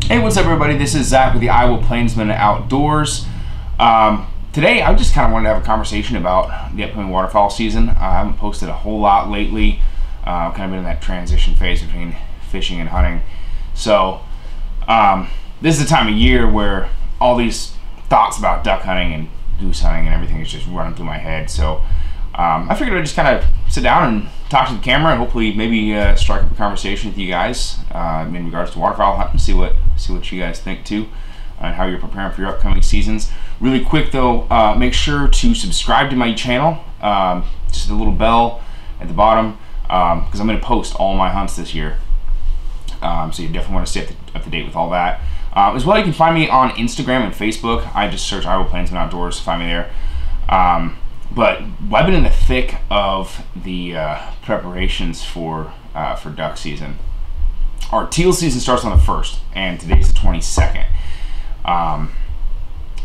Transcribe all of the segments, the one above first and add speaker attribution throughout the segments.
Speaker 1: Hey, what's up everybody? This is Zach with the Iowa Plainsman Outdoors. Today I just kind of wanted to have a conversation about the upcoming waterfowl season. I haven't posted a whole lot lately. Kind of been in that transition phase between fishing and hunting. So this is the time of year where all these thoughts about duck hunting and goose hunting and everything is just running through my head. So I figured I'd just kind of sit down and talk to the camera and hopefully maybe strike up a conversation with you guys in regards to waterfowl hunting, see what you guys think too, and how you're preparing for your upcoming seasons. Really quick though, make sure to subscribe to my channel, just the little bell at the bottom, because I'm going to post all my hunts this year. So you definitely want to stay up to date with all that. As well, you can find me on Instagram and Facebook. I just search Iowa Plainsman Outdoors, find me there. But I've been in the thick of the preparations for duck season. Our teal season starts on the 1st, and today's the 22nd.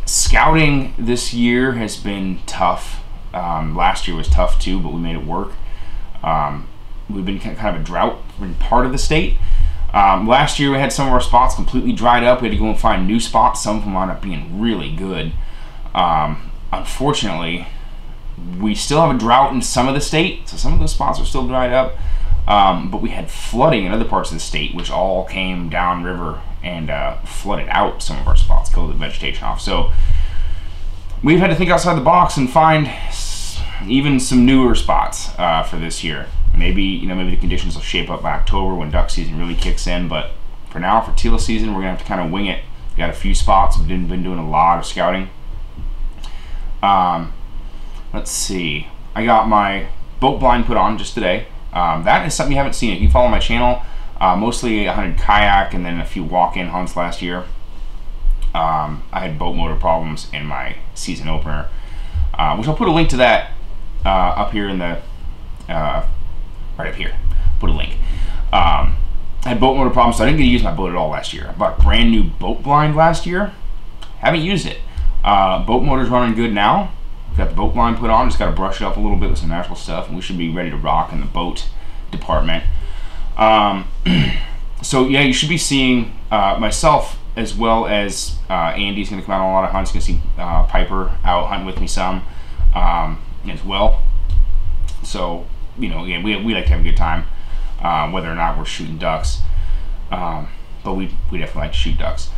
Speaker 1: Scouting this year has been tough. Last year was tough too, but we made it work. We've been kind of a drought in part of the state. Last year we had some of our spots completely dried up. We had to go and find new spots. Some of them wound up being really good. Unfortunately, we still have a drought in some of the state, so some of those spots are still dried up. But we had flooding in other parts of the state, which all came downriver and flooded out some of our spots, killed the vegetation off. So we've had to think outside the box and find even some newer spots for this year. Maybe maybe the conditions will shape up by October when duck season really kicks in. But for now, for teal season, we're gonna have to kind of wing it. We got a few spots. We've been doing a lot of scouting. Let's see. I got my boat blind put on just today. That is something you haven't seen. If you follow my channel, mostly I hunted kayak and then a few walk-in hunts last year. I had boat motor problems in my season opener, which I'll put a link to that up here in the right up here. Put a link. I had boat motor problems, so I didn't get to use my boat at all last year. I bought a brand new boat blind last year. Haven't used it. Boat motor's running good now. Got the boat blind put on, just got to brush it up a little bit with some natural stuff, and we should be ready to rock in the boat department. So yeah, you should be seeing myself as well as Andy's going to come out on a lot of hunts. You're going to see Piper out hunting with me some as well. So again, we like to have a good time, whether or not we're shooting ducks, but we definitely like to shoot ducks.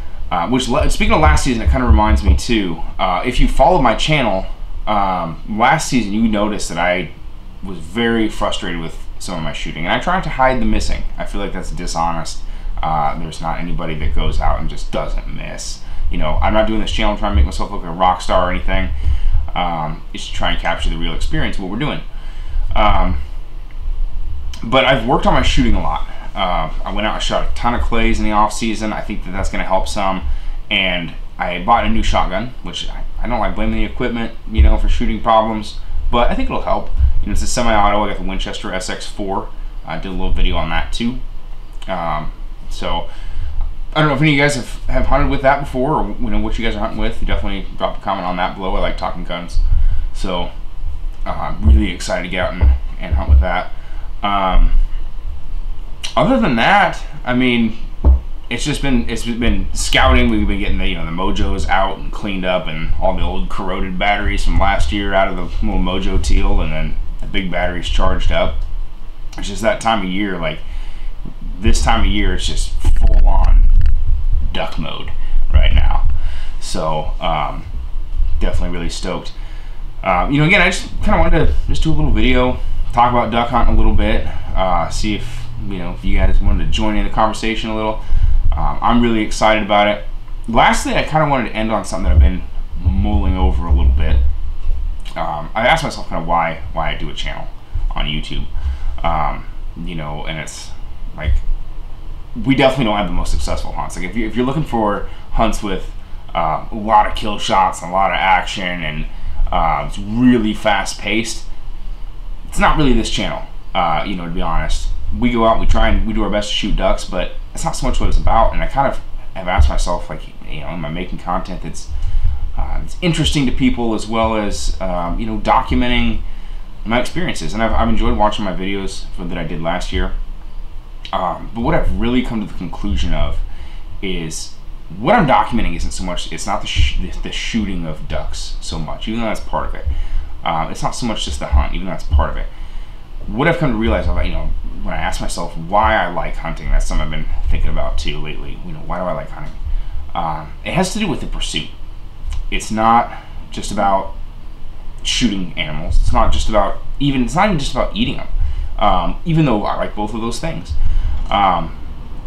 Speaker 1: Which, speaking of last season, it kind of reminds me too. If you followed my channel last season, you noticed that I was very frustrated with some of my shooting, and I tried to hide the missing. I feel like that's dishonest. There's not anybody that goes out and just doesn't miss. I'm not doing this channel trying to make myself look like a rock star or anything. It's to try and capture the real experience of what we're doing. But I've worked on my shooting a lot. I went out and shot a ton of clays in the off season. I think that that's going to help some, and I bought a new shotgun, which I don't like blaming the equipment, for shooting problems, but I think it'll help. It's a semi-auto. I got the Winchester SX4. I did a little video on that too. So I don't know if any of you guys have hunted with that before, or what you guys are hunting with. You definitely drop a comment on that below. I like talking guns, so I'm really excited to get out and hunt with that. Other than that, I mean, it's been scouting. We've been getting the Mojos out and cleaned up, and all the old corroded batteries from last year out of the little Mojo teal, and then the big batteries charged up. It's just that time of year. Like this time of year, it's just full on duck mode right now. So definitely really stoked. Again, I just kind of wanted to just do a little video, talk about duck hunting a little bit, see if if you guys wanted to join in the conversation a little. I'm really excited about it. Lastly, I kind of wanted to end on something that I've been mulling over a little bit. I asked myself kind of why I do a channel on YouTube. And it's like, we definitely don't have the most successful hunts. Like if you're looking for hunts with a lot of kill shots and a lot of action, and it's really fast paced, it's not really this channel. To be honest, we go out and we do our best to shoot ducks, but that's not so much what it's about. And I kind of have asked myself, like, am I making content that's it's interesting to people, as well as documenting my experiences? And I've enjoyed watching my videos that I did last year. But what I've really come to the conclusion of is what I'm documenting isn't so much, it's not the shooting of ducks so much, even though that's part of it. It's not so much just the hunt, even though that's part of it. What I've come to realize about, when I ask myself why I like hunting, that's something I've been thinking about too lately. Why do I like hunting? It has to do with the pursuit. It's not just about shooting animals. It's not just about it's not even just about eating them. Even though I like both of those things.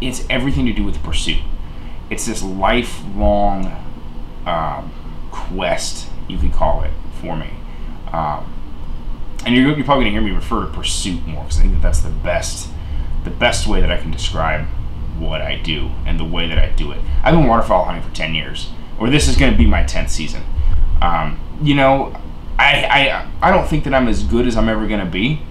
Speaker 1: It's everything to do with the pursuit. It's this lifelong quest, you could call it, for me. And you're probably going to hear me refer to pursuit more, because I think that's the best way that I can describe what I do and the way that I do it. I've been waterfowl hunting for 10 years, or this is going to be my 10th season. I don't think that I'm as good as I'm ever going to be.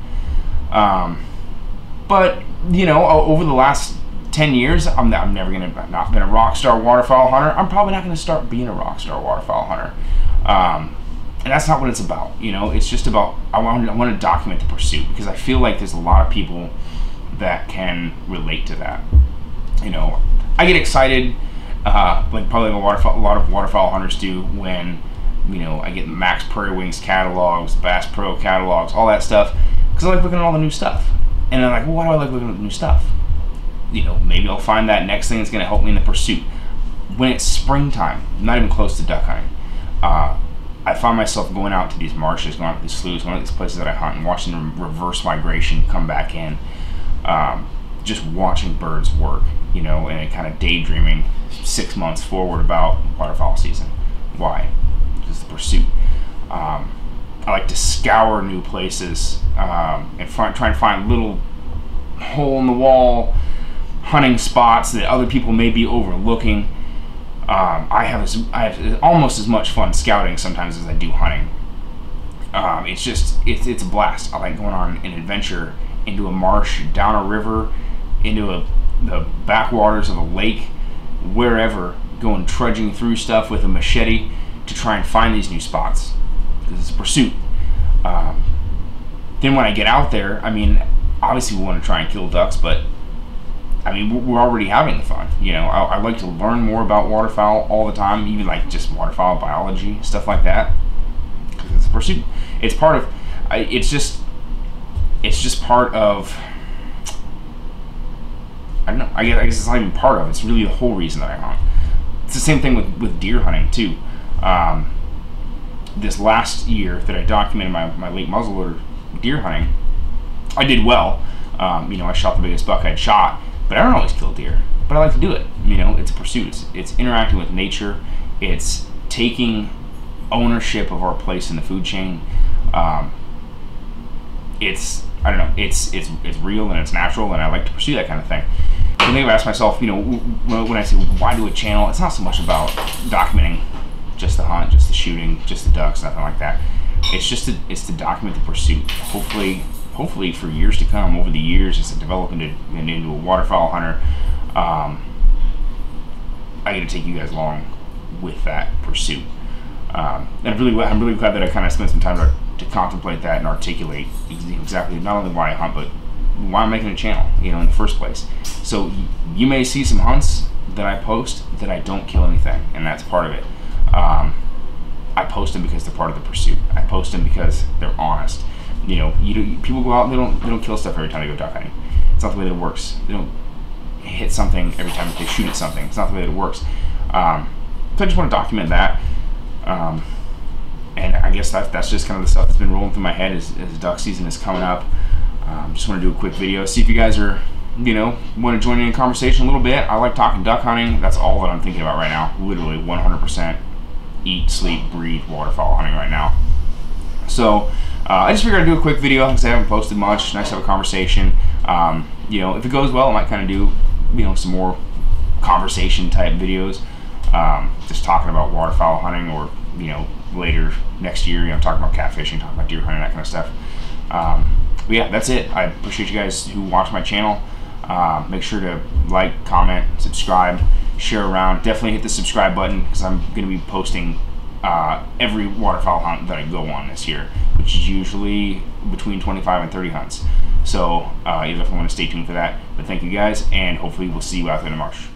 Speaker 1: But, over the last 10 years, I'm never going to, I've not been a rock star waterfowl hunter. I'm probably not going to start being a rock star waterfowl hunter. And that's not what it's about. It's just about, I want to document the pursuit, because I feel like there's a lot of people that can relate to that. I get excited, like probably a lot of waterfowl hunters do, when I get Max Prairie Wings catalogs, Bass Pro catalogs, all that stuff, because I like looking at all the new stuff. And I'm like, well, why do I like looking at the new stuff? Maybe I'll find that next thing that's going to help me in the pursuit. When it's springtime, not even close to duck hunting, I find myself going out to these marshes, going out to these sloughs, going out to these places that I hunt, and watching the reverse migration come back in. Just watching birds work, and kind of daydreaming 6 months forward about waterfowl season. Why? Just the pursuit. I like to scour new places and try and find little hole-in-the-wall hunting spots that other people may be overlooking. I have almost as much fun scouting sometimes as I do hunting. It's a blast. I like going on an adventure into a marsh, down a river, into the backwaters of a lake, wherever, going trudging through stuff with a machete to try and find these new spots, because it's a pursuit. Then when I get out there, obviously we want to try and kill ducks, but we're already having the fun. I like to learn more about waterfowl all the time, even like just waterfowl biology, stuff like that, because it's a pursuit. It's part of, it's just part of, I don't know, I guess it's not even part of, it's really the whole reason that I hunt. It's the same thing with deer hunting too. This last year that I documented my late muzzleloader deer hunting, I did well. I shot the biggest buck I'd shot, but I don't always kill deer, but I like to do it. It's a pursuit. It's interacting with nature. It's taking ownership of our place in the food chain. It's real and it's natural, and I like to pursue that kind of thing. The thing I ask myself, when I say why do a channel, it's not so much about documenting just the hunt, just the shooting, just the ducks, nothing like that. It's to document the pursuit. Hopefully for years to come, over the years, as I develop into a waterfowl hunter, I get to take you guys along with that pursuit. And I'm really glad that I kind of spent some time to contemplate that and articulate exactly not only why I hunt, but why I'm making a channel, in the first place. So you may see some hunts that I post that I don't kill anything, and that's part of it. I post them because they're part of the pursuit. I post them because they're honest. People go out and they don't kill stuff every time they go duck hunting. It's not the way that it works. They don't hit something every time they shoot at something. It's not the way that it works. So I just want to document that. And I guess that's just kind of the stuff that's been rolling through my head as duck season is coming up. Just want to do a quick video, see if you guys are, want to join in a conversation a little bit. I like talking duck hunting. That's all that I'm thinking about right now. Literally 100% eat, sleep, breathe waterfowl hunting right now. So I just figured I'd do a quick video because I haven't posted much. Nice to have a conversation. If it goes well, I might kind of do, some more conversation type videos. Just talking about waterfowl hunting, or, later next year, talking about catfishing, talking about deer hunting, that kind of stuff. But yeah, that's it. I appreciate you guys who watch my channel. Make sure to like, comment, subscribe, share around. Definitely hit the subscribe button, because I'm going to be posting every waterfowl hunt that I go on this year, which is usually between 25 and 30 hunts. So you definitely want to stay tuned for that. But thank you guys, and hopefully we'll see you out there in the marsh.